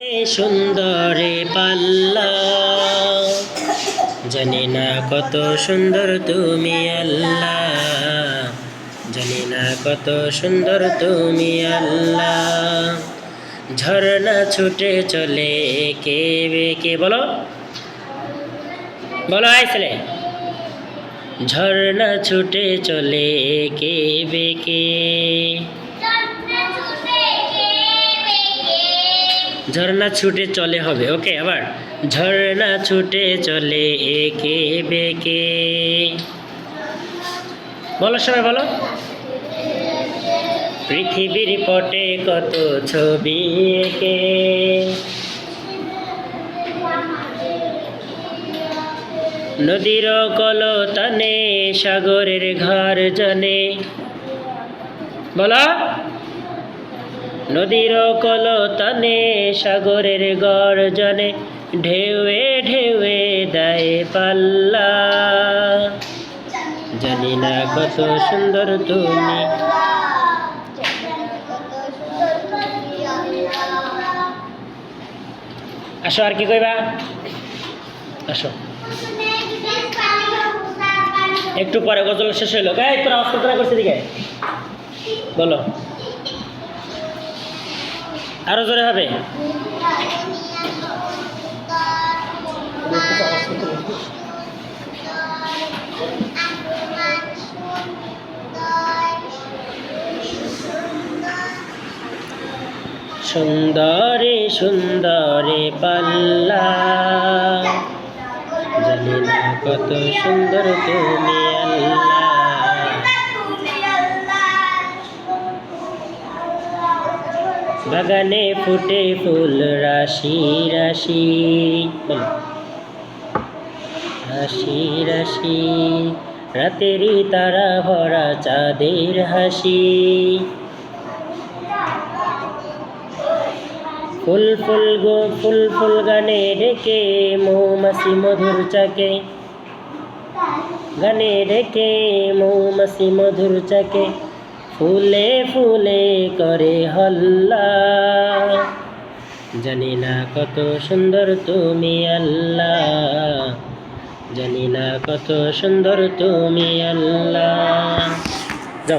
সুন্দরে পাল্লা, জানি না কত সুন্দর তুমি আল্লাহ, জানি না কত সুন্দর তুমি আল্লাহ। ঝর্ণা ছুটে চলে কে বেকে, বলো বলো আই ছেলে। ঝর্ণা ছুটে চলে কে বেকে, ঝর্ণা ছুটে চলে হবে। ওকে, আবার ঝর্ণা ছুটে চলে একে বেকে, বলো সবাই বলো। পৃথিবীর পটে কত ছবি এঁকে, নদীর কলতানে সাগরের ঘর জনে, বলো। নদীর কলতানে সাগরের গর্জনে, ঢেউয়ে ঢেউয়ে দেয় পাল্লা, জানি না কত সুন্দর তুমি। আসো, আর কি কইবা? আসো, একটু পরে গজল শেষ হইলো। গাই তোরা অস্ত্র করছে দিকে, বলো আরো জোরে হবে। সুন্দরে সুন্দরে পাল্লা, জানি না কত সুন্দর তুমি আল্লাহ। বাগানে ফুটে ফুল রাশি রাশি, রাশি রাশি, রাতেরই তারা ভরা চাঁদের হাসি। ফুল ফুল গো ফুল ফুল গানে ডেকে, মৌমাছি মধুর চাকে, গানে ডেকে মৌমাছি মধুর চাকে, ফুলে ফুলে করে হল্লা, জানি না কত সুন্দর তুমি আল্লাহ, জানি না কত সুন্দর তুমি আল্লাহ।